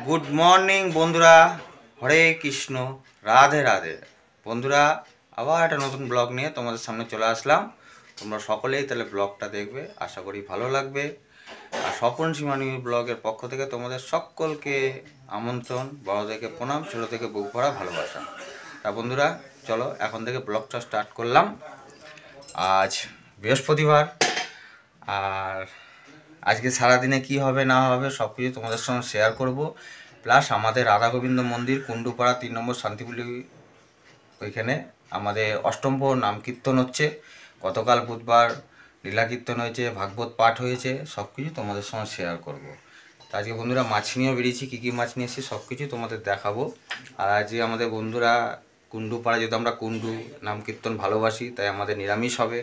Good morning বন্ধুরা, হরে কৃষ্ণ, রাধে রাধে। বন্ধুরা, আবার একটা নতুন ব্লগ নিয়ে তোমাদের সামনে চলে আসলাম। তোমরা সকলেই তাহলে ব্লগটা দেখবে, আশা করি ভালো লাগবে। আর স্বপন সীমানি ব্লগের পক্ষ থেকে তোমাদের সকলকে আমন্ত্রণ, বড় থেকে প্রণাম, ছোট থেকে বুক ভরা ভালোবাসা। তা বন্ধুরা, চলো এখন থেকে ব্লগটা স্টার্ট করলাম। আজ বৃহস্পতিবার, আর আজকে সারাদিনে কি হবে না হবে সব কিছু তোমাদের সঙ্গে শেয়ার করব। প্লাস আমাদের রাধা গোবিন্দ মন্দির কুণ্ডুপাড়া 3 নম্বর শান্তিপুলি, ওইখানে আমাদের অষ্টম প্রহর নাম কীর্তন হচ্ছে। গতকাল বুধবার লীলা কীর্তন হয়েছে, ভাগবত পাঠ হয়েছে, সব কিছু তোমাদের সঙ্গে শেয়ার করব। তো আজকে বন্ধুরা মাছ নিয়েও বেরিয়েছি, কী কী মাছ নিয়েছি সব কিছু তোমাদের দেখাবো। আর আজকে আমাদের বন্ধুরা কুণ্ডুপাড়া, যেহেতু আমরা কুণ্ডু নাম কীর্তন ভালোবাসি, তাই আমাদের নিরামিষ হবে।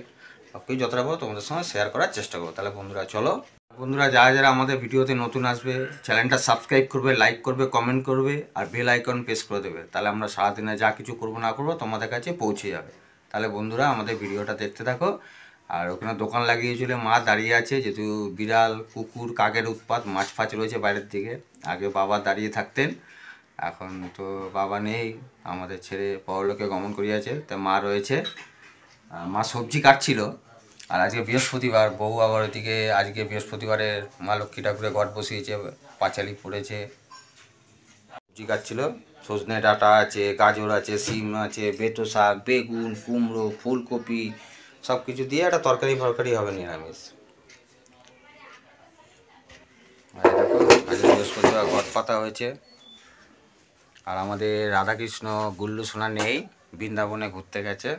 সব কিছু যতটা পারবো তোমাদের সঙ্গে শেয়ার করার চেষ্টা করবো। তাহলে বন্ধুরা চলো। বন্ধুরা, যারা যারা আমাদের ভিডিওতে নতুন আসবে, চ্যানেলটা সাবস্ক্রাইব করবে, লাইক করবে, কমেন্ট করবে আর বেল আইকন প্রেস করে দেবে। তাহলে আমরা সারাদিনে যা কিছু করবো না করবো তোমাদের কাছে পৌঁছে যাবে। তাহলে বন্ধুরা আমাদের ভিডিওটা দেখতে থাকো। আর ওখানে দোকান লাগিয়েছিল, মা দাঁড়িয়ে আছে, যেহেতু বিড়াল কুকুর কাকের উৎপাত, মাছ ফাছ রয়েছে বাইরের দিকে। আগে বাবা দাঁড়িয়ে থাকতেন, এখন তো বাবা নেই, আমাদের ছেড়ে পরলোকে গমন করিয়াছে, তা মা রয়েছে। মা সবজি কাটছিল। আর আজকে বৃহস্পতিবার, বউ আবার ওইদিকে আজকে বৃহস্পতিবারের মা লক্ষ্মী ঠাকুরের ঘট বসিয়েছে, পাঁচালি পড়েছে, সবজি কাটছিল। সজনে ডাঁটা আছে, গাজর আছে, সিম আছে, বেতো শাক, বেগুন, কুমড়ো, ফুলকপি সব কিছু দিয়ে একটা তরকারি ফরকারি হবে নিরামিষ। আর দেখো আজকে বৃহস্পতিবার ঘট পাতা হয়েছে। আর আমাদের রাধাকৃষ্ণ গুল্লু সোনা নেই, বৃন্দাবনে ঘুরতে গেছে।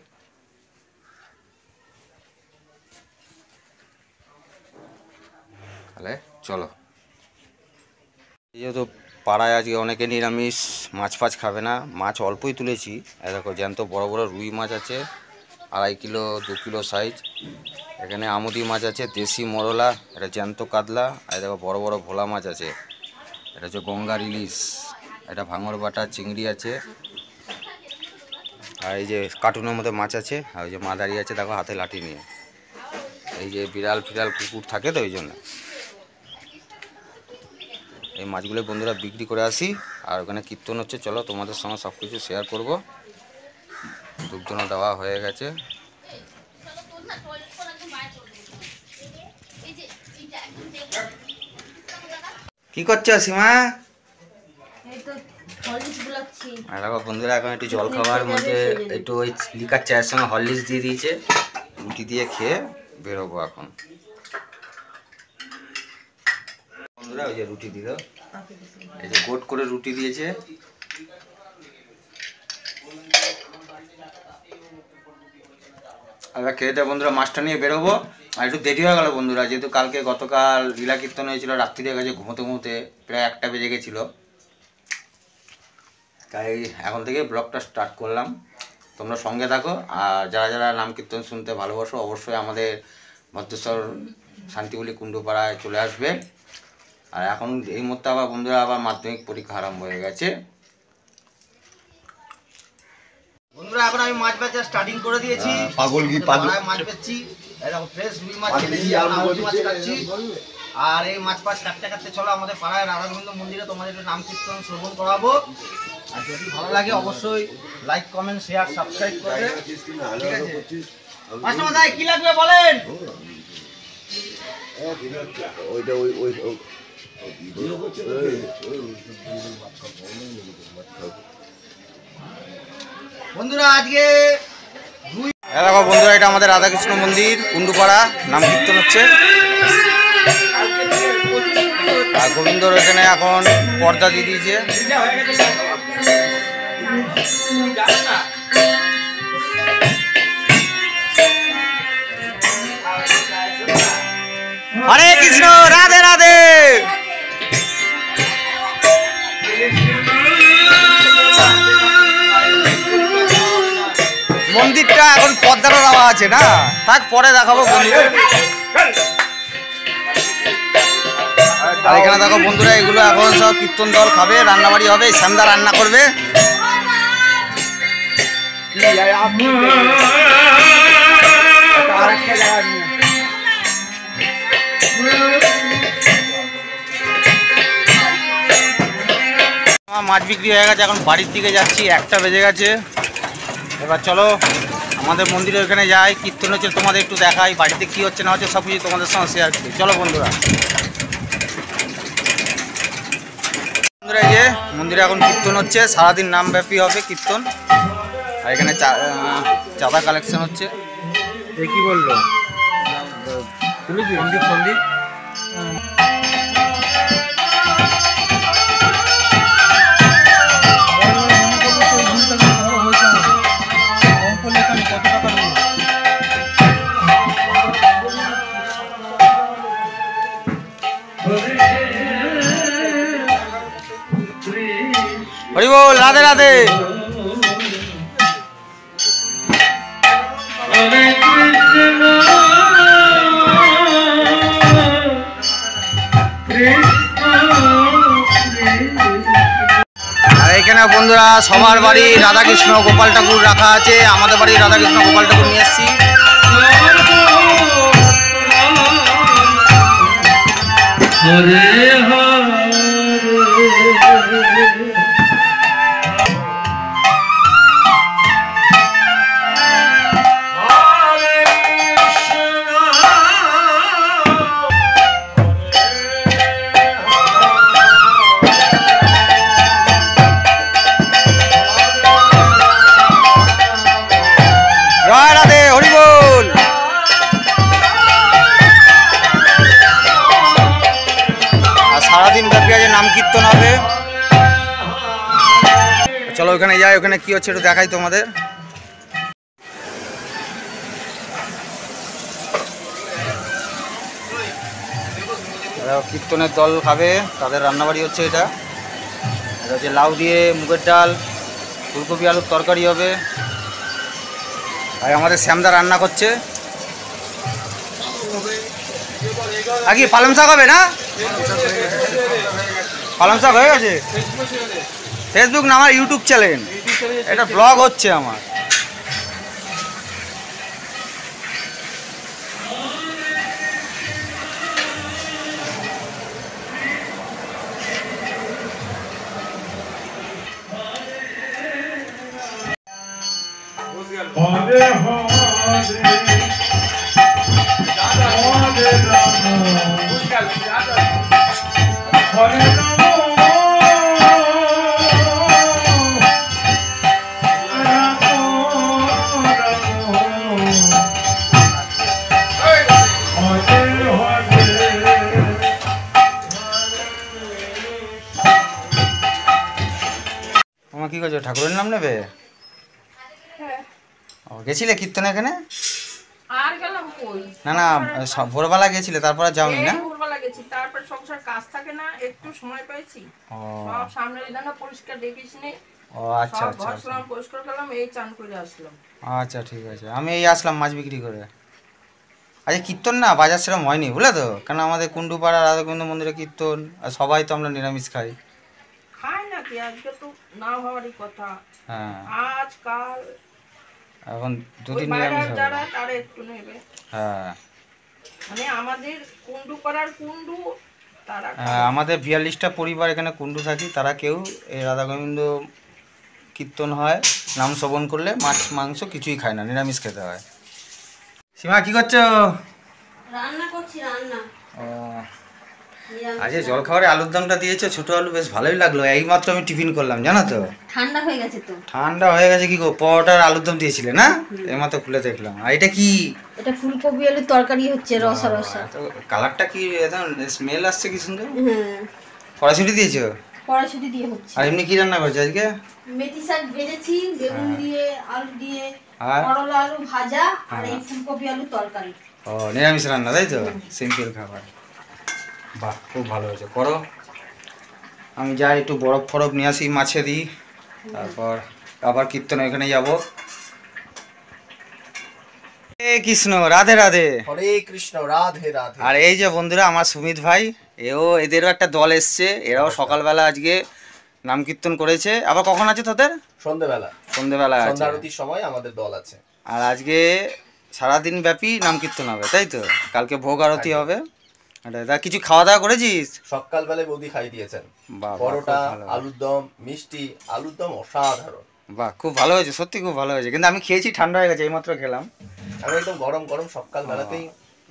তাহলে চলো। যেহেতু পাড়ায় আজকে অনেকে নিরামিষ, মাছ ফাছ খাবে না, মাছ অল্পই তুলেছি। দেখো জ্যান্ত বড় বড় রুই মাছ আছে, 2.5 কিলো 2 কিলো সাইজ। এখানে আমুদি মাছ আছে, দেশি মরলা, এটা জ্যান্ত কাতলা। আর দেখো বড় বড় ভোলা মাছ আছে, এটা হচ্ছে গঙ্গার ইলিশ, এটা ভাঙর বাটা চিংড়ি আছে। আর এই যে কার্টুনের মধ্যে মাছ আছে। আর ওই যে মা দাঁড়িয়ে আছে দেখো হাতে লাঠি নিয়ে। এই যে বিড়াল ফিড়াল কুকুর থাকে তো, ওই জন্য এই মাছগুলো বন্ধুরা বিক্রি করে আসি। আর ওখানে কীর্তন হচ্ছে, চলো তোমাদের সঙ্গে সব কিছু শেয়ার করবো। দুধনা দেওয়া হয়ে গেছে। কি করছো সীমা? দেখো বন্ধুরা, এখন একটু জল খাওয়ার মধ্যে একটু ওই লিকার চায়ের সঙ্গে হরলিক্স দিয়ে দিয়েছে, রুটি দিয়ে খেয়ে বেরোবো এখন। বন্ধুরা ওই যে রুটি দিল, এই যে গোট করে রুটি দিয়েছে। আর খেতে বন্ধুরা মাছটা নিয়ে বেরোবো। আর একটু দেরি হয়ে গেল বন্ধুরা, যেহেতু কালকে গতকাল লীলা কীর্তন হয়েছিল, রাত্রিরে গেছে ঘুমোতে ঘুমোতে প্রায় 1টা বেজে গেছিলো। তাই এখন থেকে ব্লগটা স্টার্ট করলাম, তোমরা সঙ্গে থাকো। আর যারা যারা নাম কীর্তন শুনতে ভালোবাসো অবশ্যই আমাদের ভদ্রেশ্বর শান্তিপুলি কুণ্ডুপাড়ায় চলে আসবে। আর এখন এই মুহূর্তে আবার বন্ধুরা আবার মাধ্যমিক পরীক্ষা আরম্ভ হয়ে গেছে। বন্ধুরা এখন আমি মাছ বেচা স্টার্টিং করে দিয়েছি। পাগল কি পাগল মাছ বেচছি, একদম ফ্রেশ রুই মাছ কিনেছি, মাছ কাটছি। আর এই মাছ ফাছ কাটতে কাটতে চলো আমাদের পাড়ায় রাধা গোবিন্দ মন্দিরে তোমাদের নাম কীর্তন শ্রবণ করাবো। আর যদি ভালো লাগে অবশ্যই লাইক কমেন্ট শেয়ার সাবস্ক্রাইব করবে, ঠিক আছে? মাস্টারমশাই কি লাগবে বলেন? ওইটা ওই ওই বন্ধুরা আজকে দেখো বন্ধুরা, এটা আমাদের রাধাকৃষ্ণ মন্দির কুণ্ডুপাড়া, নাম কীর্তন হচ্ছে। আর গোবিন্দর এখানে এখন পর্দা দিয়ে দিয়েছে। হরে কৃষ্ণ, রাধে রাধে। মন্দিরটা এখন পর্দাটা দেওয়া আছে না, থাক পরে দেখাবো বন্ধুদের। আর এখানে দেখো বন্ধুরা, এগুলো এখন সব কীর্তন দল খাবে, রান্নাবাড়ি হবে, শ্যামদা রান্না করবে। মাছ বিক্রি হয়ে গেছে, এখন বাড়ির দিকে যাচ্ছি, 1টা বেজে গেছে। এবার চলো আমাদের মন্দিরে ওখানে যাই, কীর্তন হচ্ছে তোমাদের একটু দেখাই, বাড়িতে কী হচ্ছে না হচ্ছে সব কিছু তোমাদের সঙ্গে শেয়ার করি। চলো বন্ধুরা। বন্ধুরা এই যে মন্দিরে এখন কীর্তন হচ্ছে, সারাদিন নামব্যাপী হবে কীর্তন। আর এখানে চাঁদা কালেকশন হচ্ছে। এ কি বললো সন্দীপ সন্দীপ হরি বল, রাধে রাধে। আর এখানে বন্ধুরা সবার বাড়ি রাধাকৃষ্ণ গোপাল ঠাকুর রাখা আছে, আমাদের বাড়ি রাধাকৃষ্ণ গোপাল ঠাকুর নিয়ে এসেছি। রাধে হরি বল। আর সারাদিন ব্যাপী আজ নাম কীর্তন হবে। চলো ওখানে যাই, ওখানে কি হচ্ছে একটু দেখাই তোমাদের। কীর্তনের দল খাবে, তাদের রান্নাবাড়ি হচ্ছে। এটা হচ্ছে লাউ দিয়ে মুগের ডাল, ফুলকপি আলুর তরকারি হবে। আর আমাদের শ্যামদা রান্না করছে। আর কি পালং শাক হবে না? পালং শাক হয়ে গেছে। ফেসবুক না, আমার ইউটিউব চ্যানেল, এটা ব্লগ হচ্ছে আমার। আমার কি করছো, ঠাকুরের নাম নেবে? গেছিলে কীর্তনে এখানে? আর গেলাম কই? না না, ভোরবেলা গেছিলে, তারপরে যাওনি না? ভোরবেলা গেছি, তারপর সংসার কাজ থাকে না, একটু সময় পাইছি। সব সামনে দানা পরিষ্কার দেখিস নি। ও আচ্ছা আচ্ছা, সব পরিষ্কার করলাম, এই চান করে আসলাম। আচ্ছা ঠিক আছে। আমি এই আসলাম মাছ বিক্রি করে। আচ্ছা কীর্তন না বাজার সেরকম হয়নি বুঝলে তো, কেন আমাদের কুণ্ডুপাড়া রাধাগোবিন্দ মন্দিরে কীর্তন, আর সবাই তো আমরা নিরামিষ খাই। খাই না কি, আজকে তো না হওয়ারই কথা। হ্যাঁ আজকাল এখন দুদিন নিরামিষ হবে। যারা তারা একটু নেবে। হ্যাঁ মানে আমাদের কুণ্ডুপাড়ার কুণ্ডু তারা আমাদের 42টা পরিবার এখানে কুণ্ডু থাকি, তারা কেউ এই রাধাগোবিন্দ কীর্তন হয়, নাম শ্রবণ করলে মাছ মাংস কিছুই খায় না, নিরামিষ খেতে হয়। সীমা কি করছো? রান্না করছি, রান্না। ও আজকে জলখাবারে আলুর দমটা দিয়েছো, ছোট আলু, বেশ ভালোই লাগলো। এইমাত্র আমি টিফিন করলাম জানো তো। ঠান্ডা হয়ে গেছে তো। ঠান্ডা হয়ে গেছে কি গো, পরোটার আলুর দম দিয়েছিলে না? এইমাত্র খুলে দেখলাম। আর এটা কি? এটা ফুলকপি আলুর তরকারি হচ্ছে, রসা রসা। তো কালারটা কি, একদম স্মেল আসছে কি সুন্দর। হ্যাঁ, কড়াইশুঁটি দিয়েছো? কড়াইশুঁটি দিয়ে হচ্ছে। আর এমনি কি রান্না করছো আজকে? মেথি শাক ভেজেছি, বেগুন দিয়ে, আলু দিয়ে, আর করলা আলু ভাজা, আর এই ফুলকপি আলুর তরকারি। ও নিরামিষ রান্না তাই তো, সিম্পল খাবার। বাহ খুব ভালো হয়েছে, করো। আমি যাই একটু বরফ ফরফ নিয়ে আসি, মাছে দিই, তারপর আবার কীর্তন এখানে যাব। হে কৃষ্ণ, রাধে রাধে। হরে কৃষ্ণ, রাধে রাধে। আর এই যে বন্ধুরা আমার সুমিত ভাই, এদেরও একটা দল এসছে, এরাও সকালবেলা আজকে নাম কীর্তন করেছে। আবার কখন আছে তোদের? সন্ধ্যেবেলা আছে, সন্ধ্যা আরতির সময় আমাদের দল আছে। আর আজকে সারাদিন ব্যাপী নাম কীর্তন হবে তাই তো, কালকে ভোগ আরতি হবে। তা কিছু খাওয়া দাওয়া করেছিস? সকালবেলায় বৌদি খাই দিয়েছেন বাহ, পরোটা, খুব ভালো। আলুর দম, মিষ্টি, আলুর দম অসাধারণ। বাহ, খুব ভালো হয়েছে, সত্যি খুব ভালো হয়েছে। কিন্তু আমি খেয়েছি, ঠান্ডা হয়ে গেছে, এইমাত্র খেলাম। আমি একদম গরম গরম সকালবেলাতেই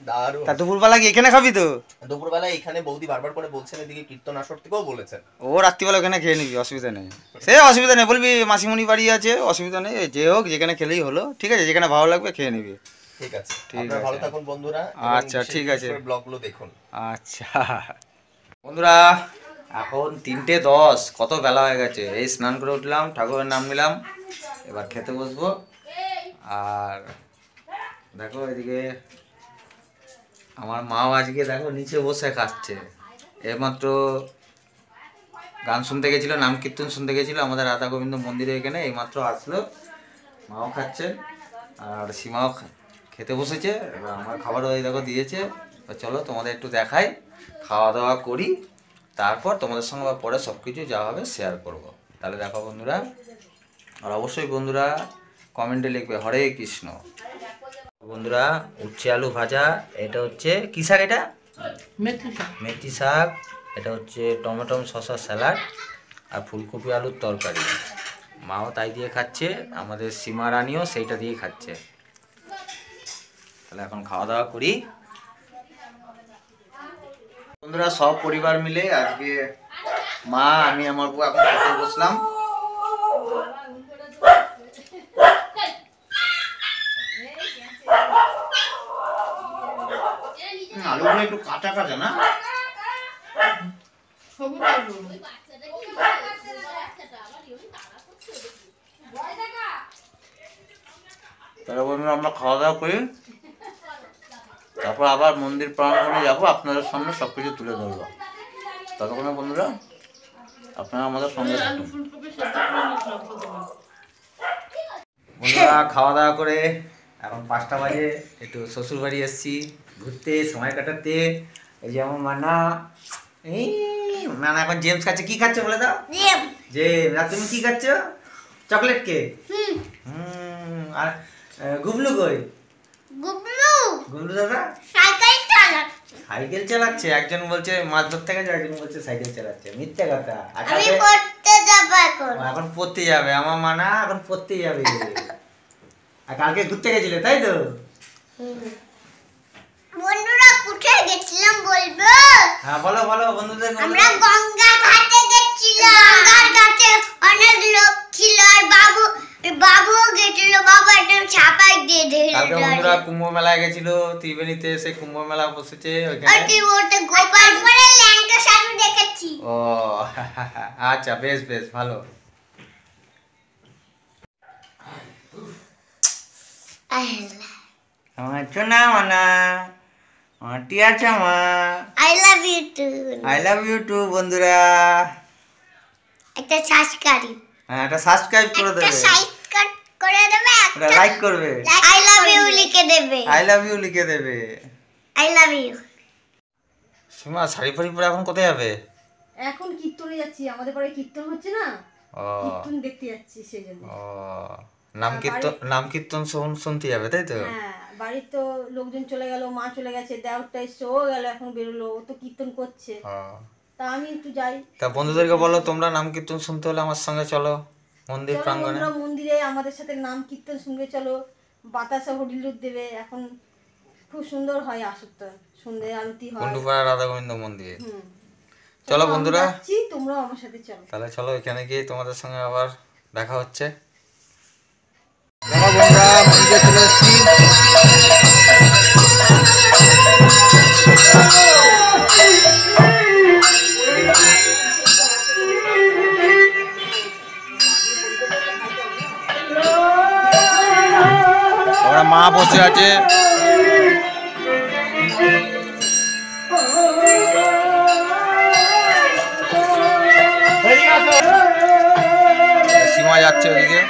দারুণ। তা দুপুরবেলা কি এখানে খাবি তো? দুপুরবেলায় এখানে বৌদি বারবার করে বলছেন, এদিকে কীর্তন আসর থেকেও বলেছেন। ও রাত্রিবেলা ওখানে খেয়ে নিবি, অসুবিধা নেই। সে অসুবিধা নেই, বলবি মাসিমণি বাড়ি আছে, অসুবিধা নেই, যে হোক যেখানে খেলেই হলো। ঠিক আছে, যেখানে ভালো লাগবে খেয়ে নিবি। ঠিক আছে, ঠিক আপনারা আছে। ভালো থাকুন বন্ধুরা। আচ্ছা, ঠিক আছে। ব্লগগুলো দেখুন। আচ্ছা বন্ধুরা, এখন 3:10, কত বেলা হয়ে গেছে। এই স্নান করে উঠলাম, ঠাকুরের নাম নিলাম, এবার খেতে বসবো। আর দেখো এদিকে আমার মাও আজকে দেখো নিচে বসে খাচ্ছে। এইমাত্র গান শুনতে গেছিলো, নাম কীর্তন শুনতে গেছিলো আমাদের রাধা গোবিন্দ মন্দিরে এখানে, এইমাত্র আসলো। মাও খাচ্ছে আর সীমাও খেতে বসেছে। এবার আমার খাবারও এই দেখো দিয়েছে। চলো তোমাদের একটু দেখাই, খাওয়া দাওয়া করি, তারপর তোমাদের সঙ্গে আবার পরে সব কিছু যা হবে শেয়ার করব। তাহলে দেখো বন্ধুরা, আর অবশ্যই বন্ধুরা কমেন্টে লিখবে হরে কৃষ্ণ। বন্ধুরা, উচ্ছে আলু ভাজা, এটা হচ্ছে কী শাক? এটা মেথি শাক। এটা হচ্ছে টমেটো শসা স্যালাড আর ফুলকপি আলুর তরকারি। মাও তাই দিয়ে খাচ্ছে, আমাদের সীমা রানীও সেইটা দিয়ে খাচ্ছে। তাহলে এখন খাওয়া দাওয়া করি বন্ধুরা, সব পরিবার মিলে। আজকে মা, আমি, আমার বউ এখন খেতে বসলাম। আলুগুলো একটু কাঁচা কাঁচা না? তাহলে বন্ধুরা আমরা খাওয়া দাওয়া করি, তারপর আবার মন্দির প্রাঙ্গণে যাবো, আপনাদের সামনে সব কিছু তুলে ধরবো। ততক্ষণে বন্ধুরা আপনারা আমাদের সঙ্গে থাকুন। বন্ধুরা খাওয়া দাওয়া করে এখন 5টা বাজে, একটু শ্বশুর বাড়ি এসেছি ঘুরতে, সময় কাটাতে। এই যে আমার মানা, এই মানা এখন জেমস খাচ্ছে। কি খাচ্ছে বলে দাও? জেমস। আর তুমি কি খাচ্ছ? Chocolate cake. আর গুবলু কই? গুবলু দাদা সাইকেল চালাচ্ছে। একজন বলছে মাছ ধরতে গেছে, একজন বলছে সাইকেল চালাচ্ছে। মিথ্যা কথা। এখন পড়তে যাবে আমার মানা, এখন পড়তে যাবে। আর কালকে ঘুরতে গেছিলে তাই তো? বন্ধুরা কোথায় গেছিলাম বলবো? হ্যাঁ বলো বলো বন্ধুদের। আমরা গঙ্গা ঘাটে গেছিলাম। গঙ্গার ঘাটে অনেক লোক ছিল আর বাবুও গেছিল। বাবু একটা ছাপাই দিয়ে দিল। কালকে বন্ধুরা কুম্ভ মেলায় গেছিল, ত্রিবেণীতে এসে কুম্ভ মেলা বসেছে ওইখানে। আর তুই ওটা গোপাল পরে ল্যাংটা সাধু দেখেছি। ও আচ্ছা, বেশ বেশ ভালো। আমার সোনা মানা, আমার টিয়া চামা, I love you too. I love you too বন্ধুরা। একটা সাবস্ক্রাইব, হ্যাঁ, একটা সাবস্ক্রাইব করে একটা দেবে, সাবস্ক্রাইব করে দেবে, একটা লাইক করবে, আই লাভ ইউ লিখে দেবে। আই লাভ ইউ লিখে দেবে। I love you. Seema sari ফাড়ি পরে এখন কোথায় যাবে? এখন কীর্তনে যাচ্ছি, আমাদের পরে কীর্তন হচ্ছে না, ও কীর্তন দেখতে যাচ্ছি সেই জন্য। ও নাম কীর্তন শুনতে যাবে তাই তো? হ্যাঁ, বাড়ির তো লোকজন চলে গেল, মা চলে গেছে, দেওরটা এসছে, ও গেল, এখন বেরোলো, ও তো কীর্তন করছে, ও, তা আমি একটু যাই। তা বন্ধুদেরকে বলো তোমরা নাম কীর্তন শুনতে হলে আমার সঙ্গে চলো মন্দির চলো প্রাঙ্গণে। বন্ধুরা, মন্দিরে আমাদের সাথে নাম কীর্তন শুনবে, চলো। বাতাসা হরিলুট দেবে, এখন খুব সুন্দর হয় আসরটা, সন্ধ্যে আরতি হয়। কুন্ডুপাড়া রাধা গোবিন্দ মন্দির। হুম, চলো আমি বন্ধুরা, যাচ্ছি, তোমরাও আমার সাথে চলো। তাহলে চলো এখানে গিয়ে তোমাদের সঙ্গে আবার দেখা হচ্ছে। দেখো বন্ধুরা, মন্দিরে চলে এসেছি। ওরা মা বসে আছে। সীমা যাচ্ছে ওদিকে।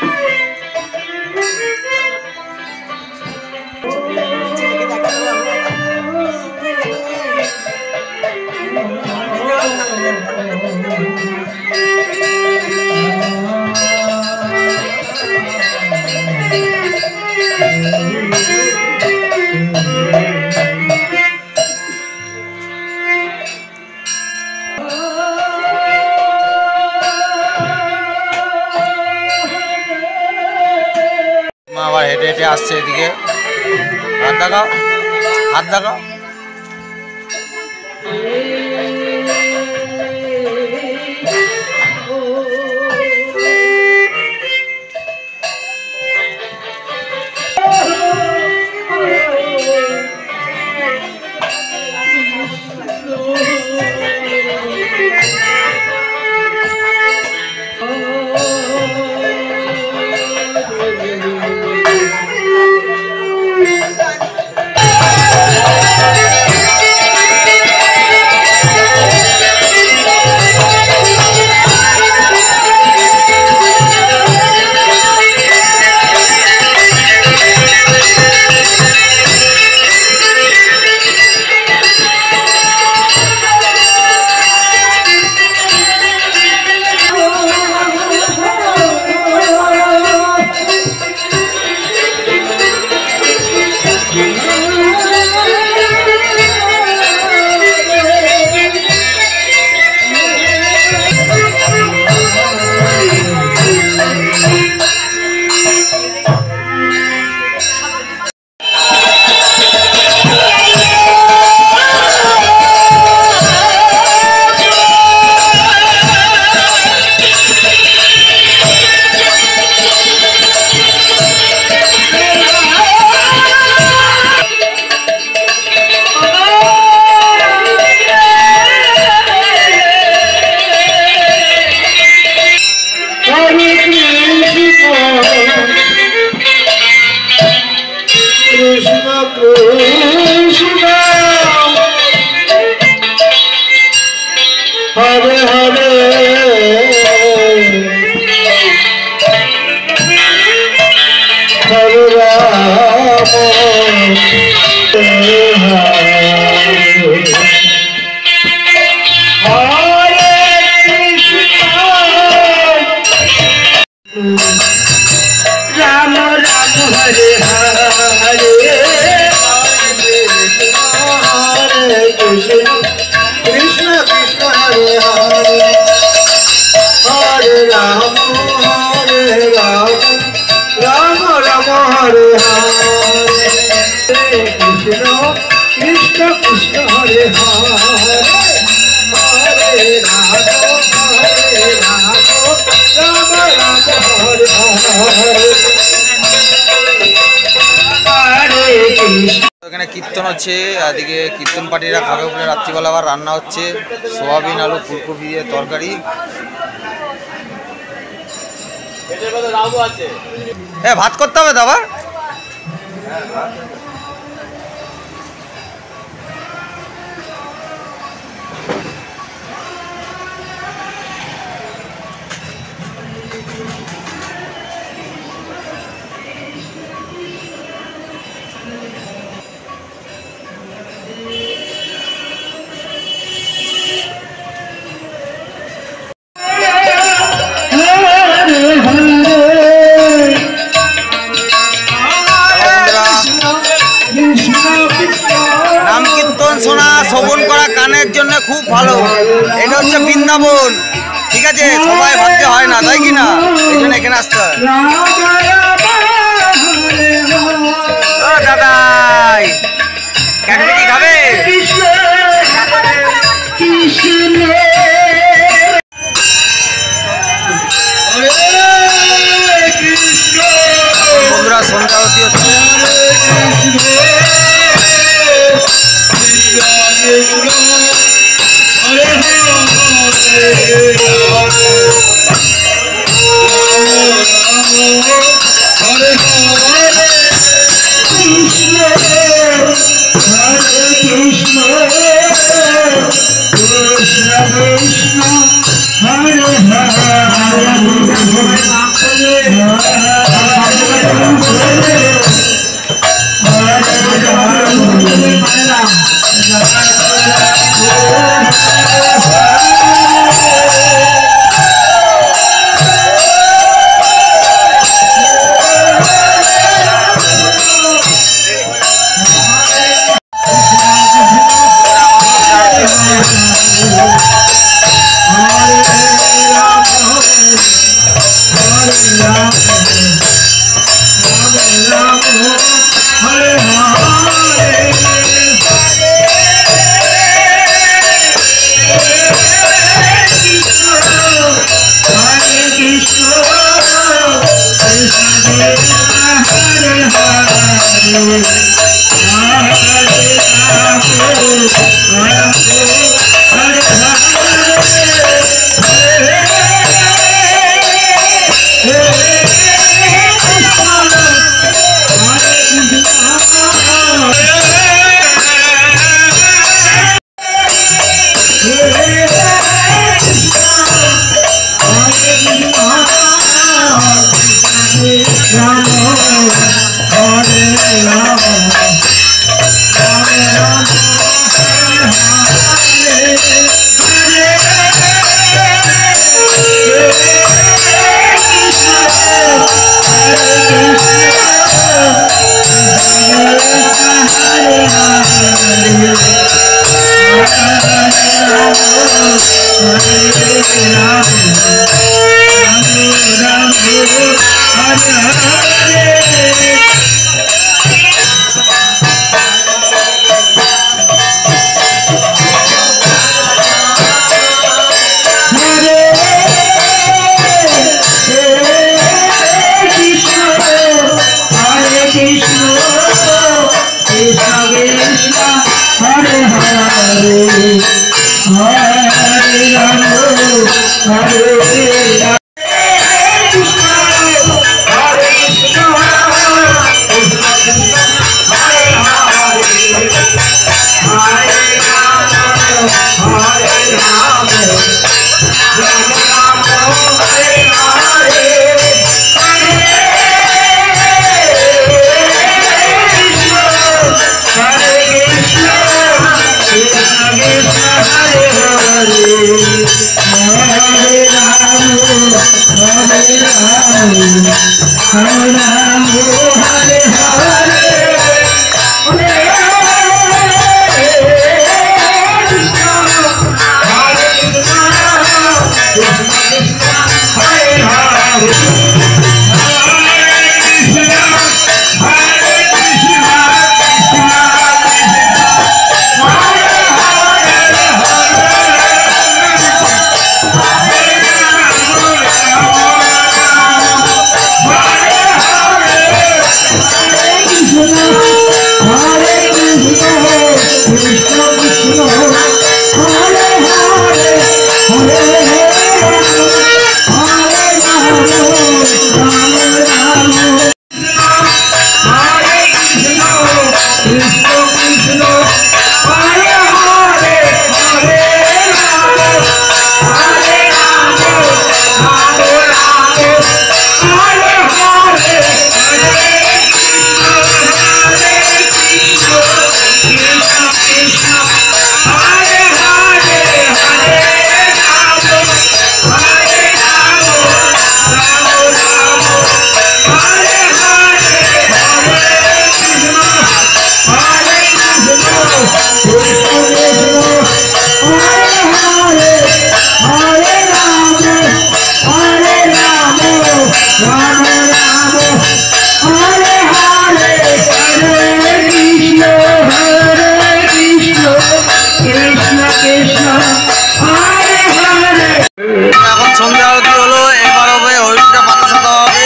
হেঁটে হেঁটে আসছে এদিকে। হাত দেখাও, হাত দেখাও। Hare Hare Hare Rama Hare Ram Ram Hare Hare Hare Krishna Krishna Krishna Hare Hare Hare Ram Ram Ram Hare Hare Krishna Krishna Krishna Hare Hare Hare Ram Ram Ram Hare Hare এখানে কীর্তন হচ্ছে, এদিকে কীর্তন পার্টিরা খাবে বলে রাত্রিবেলা আবার রান্না হচ্ছে soybean আলু ফুলকপি দিয়ে তরকারি। ভাত করতে হবে তো আবার। নাম কীর্তন শোনা শ্রবণ করা কানের জন্য খুব ভালো। এটা হচ্ছে বৃন্দাবন, ঠিক আছে? সবাই ভাবতে হয় না, তাই কি না? এই জন্য এখানে আসতে হয়। দাদাই ক্যাডবেরি খাবে? বন্ধুরা সন্ধ্যা হতে হচ্ছে। Hare Rama এখন সন্ধ্যা আরতি হলো, এবার হবে হরিটা পাতা সাদা হবে।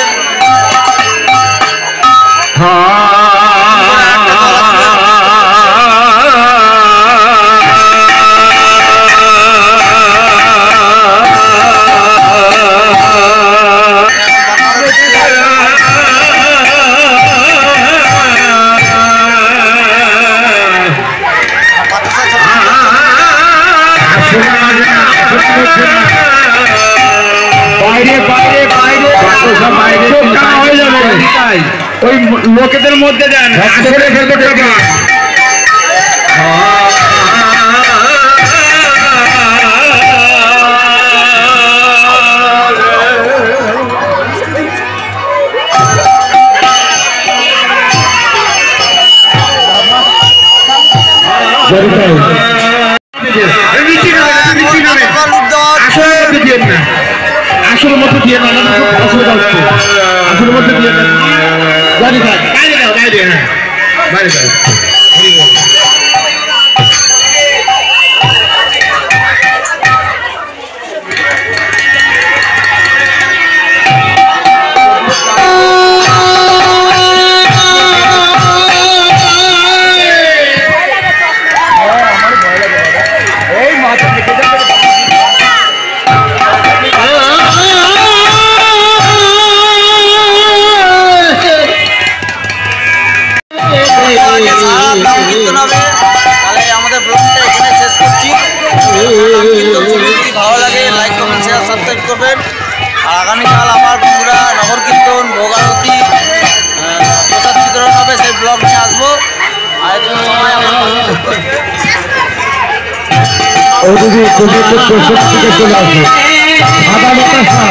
ওই লোকেদের মধ্যে দেন আসলে ভেতরটা আসলের মধ্যে দিয়ে না, অসুবিধা হচ্ছে, আসলের মধ্যে দিয়ে না, বাইরে দাও, বাইরে, হ্যাঁ বাইরে দাও। তাহলে আমাদের ব্লগটা এখানে শেষ করছি। যদি ভালো লাগে লাইক কমেন্ট শেয়ার সাবস্ক্রাইব করবেন। আর আগামীকাল আমার বন্ধুরা নগর কীর্তন ভোগারতি প্রসাদ বিতরণ হবে, সেই ব্লগ নিয়ে আসবো। আর সময় আমার চলে আসবে। আদা বাতাসা